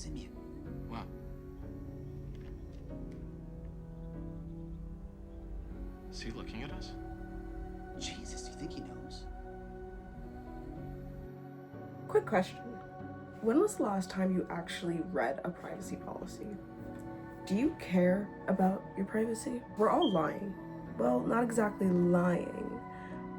simian. Wow. Is he looking at us? Jesus, do you think he knows? Quick question. When was the last time you actually read a privacy policy? Do you care about your privacy? We're all lying. Well, not exactly lying,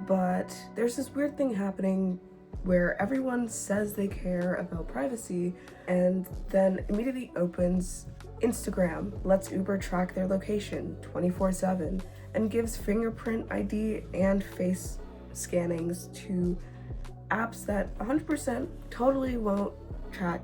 but there's this weird thing happening where everyone says they care about privacy and then immediately opens Instagram, lets Uber track their location 24/7, and gives fingerprint ID and face scannings to apps that 100% totally won't track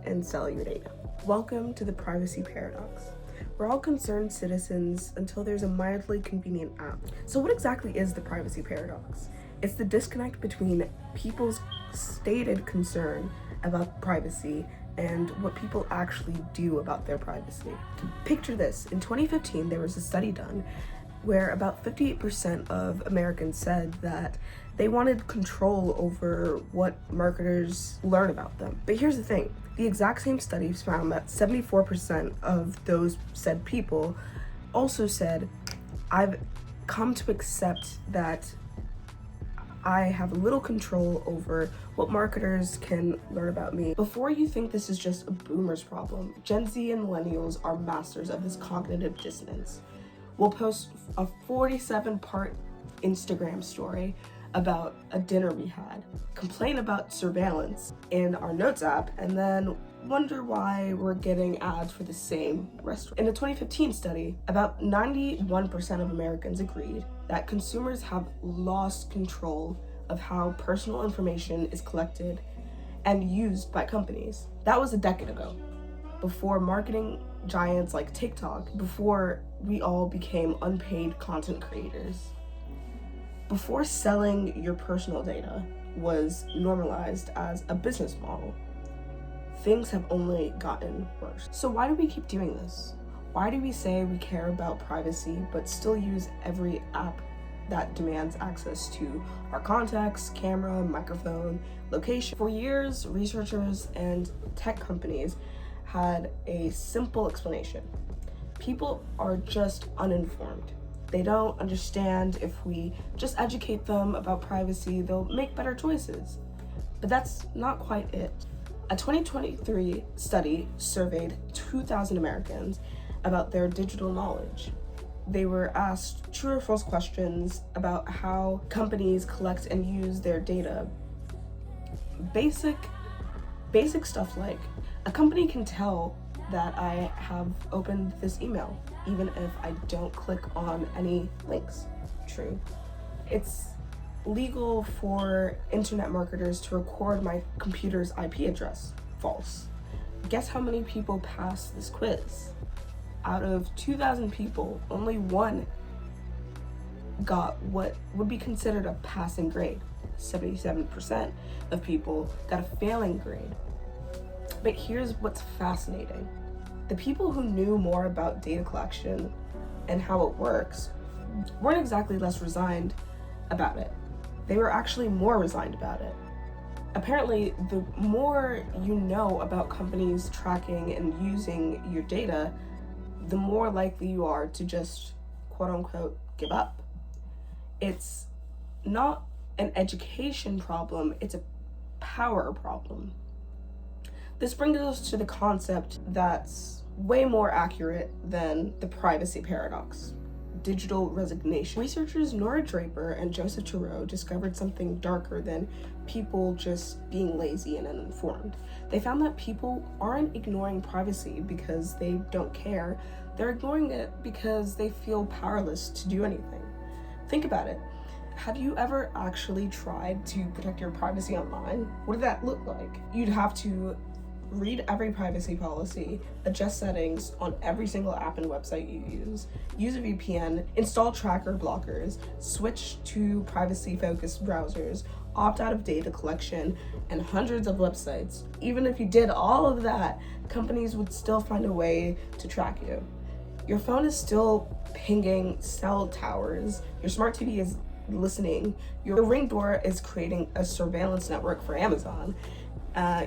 and sell your data. Welcome to the privacy paradox. We're all concerned citizens until there's a mildly convenient app. So what exactly is the privacy paradox? It's the disconnect between people's stated concern about privacy and what people actually do about their privacy. Picture this. In 2015, there was a study done where about 58% of Americans said that they wanted control over what marketers learn about them. But here's the thing. The exact same studies found that 74% of those said people also said, I've come to accept that I have little control over what marketers can learn about me. Before you think this is just a boomer's problem, Gen Z and millennials are masters of this cognitive dissonance. We'll post a 47-part Instagram story about a dinner we had, complain about surveillance in our Notes app, and then wonder why we're getting ads for the same restaurant. In a 2015 study, about 91% of Americans agreed that consumers have lost control of how personal information is collected and used by companies. That was a decade ago, before marketing giants like TikTok, before we all became unpaid content creators, before selling your personal data was normalized as a business model. Things have only gotten worse. So why do we keep doing this? Why do we say we care about privacy but still use every app that demands access to our contacts, camera, microphone, location? For years, researchers and tech companies had a simple explanation. People are just uninformed. They don't understand. If we just educate them about privacy, they'll make better choices. But that's not quite it. A 2023 study surveyed 2,000 Americans about their digital knowledge. They were asked true or false questions about how companies collect and use their data. Basic stuff like, a company can tell that I have opened this email, even if I don't click on any links. True. It's legal for internet marketers to record my computer's IP address. False. Guess how many people passed this quiz? Out of 2,000 people, only one got what would be considered a passing grade. 77% of people got a failing grade. But here's what's fascinating. The people who knew more about data collection and how it works weren't exactly less resigned about it. They were actually more resigned about it. Apparently, the more you know about companies tracking and using your data, the more likely you are to just, quote unquote, give up. It's not an education problem, it's a power problem. This brings us to the concept that's way more accurate than the privacy paradox: digital resignation. Researchers Nora Draper and Joseph Turow discovered something darker than people just being lazy and uninformed. They found that people aren't ignoring privacy because they don't care. They're ignoring it because they feel powerless to do anything. Think about it. Have you ever actually tried to protect your privacy online? What did that look like? You'd have to read every privacy policy, adjust settings on every single app and website you use a VPN, install tracker blockers, switch to privacy-focused browsers, opt out of data collection, and hundreds of websites. Even if you did all of that, companies would still find a way to track you. Your phone is still pinging cell towers, your smart TV is listening, your Ring door is creating a surveillance network for Amazon.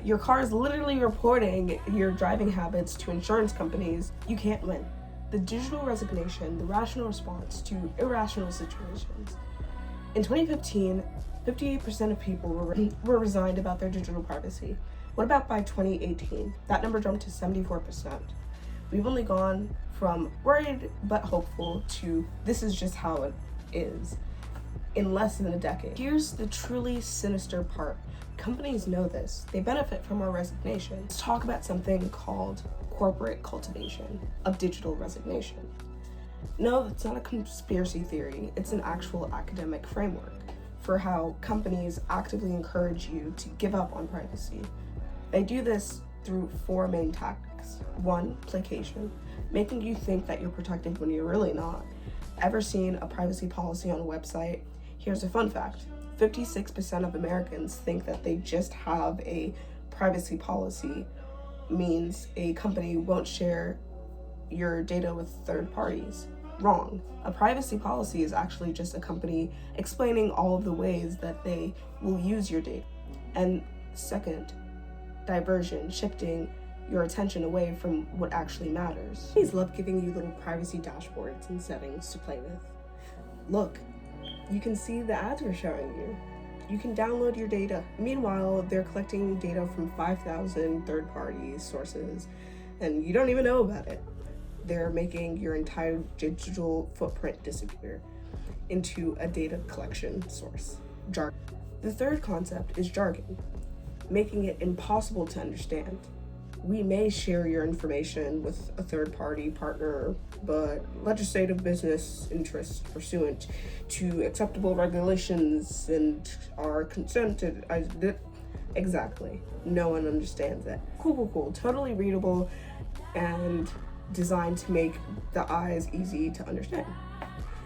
Your car is literally reporting your driving habits to insurance companies. You can't win. The digital resignation, the rational response to irrational situations. In 2015, 58% of people were resigned about their digital privacy. What about by 2018? That number jumped to 74%. We've only gone from worried but hopeful to this is just how it is in less than a decade. Here's the truly sinister part. Companies know this. They benefit from our resignation. Let's talk about something called corporate cultivation of digital resignation. No, it's not a conspiracy theory. It's an actual academic framework for how companies actively encourage you to give up on privacy. They do this through 4 main tactics. 1, placation, making you think that you're protected when you're really not. Ever seen a privacy policy on a website? Here's a fun fact. 56% of Americans think that they just have a privacy policy means a company won't share your data with third parties. Wrong. A privacy policy is actually just a company explaining all of the ways that they will use your data. And second, diversion, shifting your attention away from what actually matters. Companies love giving you little privacy dashboards and settings to play with. Look, you can see the ads we're showing you. You can download your data. Meanwhile, they're collecting data from 5,000 third-party sources, and you don't even know about it. They're making your entire digital footprint disappear into a data collection source. Jargon. The third concept is jargon, making it impossible to understand. We may share your information with a third-party partner, but legislative business interests pursuant to acceptable regulations and are consented. Exactly. No one understands it. Cool. Totally readable and designed to make the eyes easy to understand.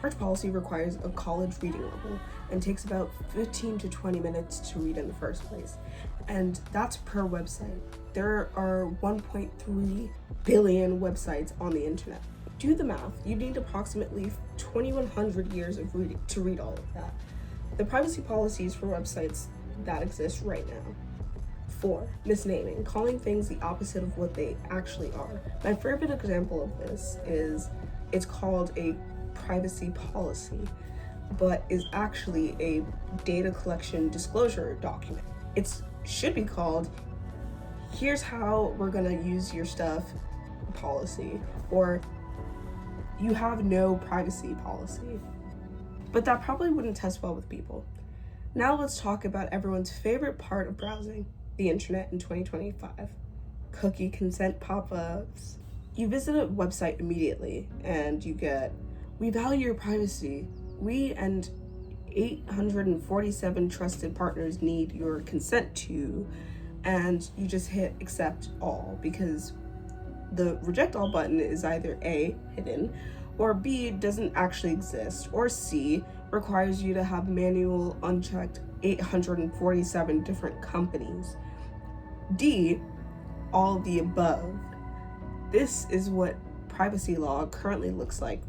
Search policy requires a college reading level and takes about 15 to 20 minutes to read in the first place. And that's per website. There are 1.3 billion websites on the internet. Do the math. You need approximately 2,100 years of reading to read all of that. The privacy policies for websites that exist right now. 4, misnaming, calling things the opposite of what they actually are. My favorite example of this is it's called a privacy policy, but is actually a data collection disclosure document. It should be called, here's how we're gonna use your stuff policy, or you have no privacy policy. But that probably wouldn't test well with people. Now let's talk about everyone's favorite part of browsing the internet in 2025. Cookie consent pop-ups. You visit a website immediately and you get, we value your privacy. We and 847 trusted partners need your consent to, and you just hit accept all because the reject all button is either A, hidden, or B, doesn't actually exist, or C, requires you to have manual unchecked 847 different companies. D, all of the above. This is what privacy law currently looks like.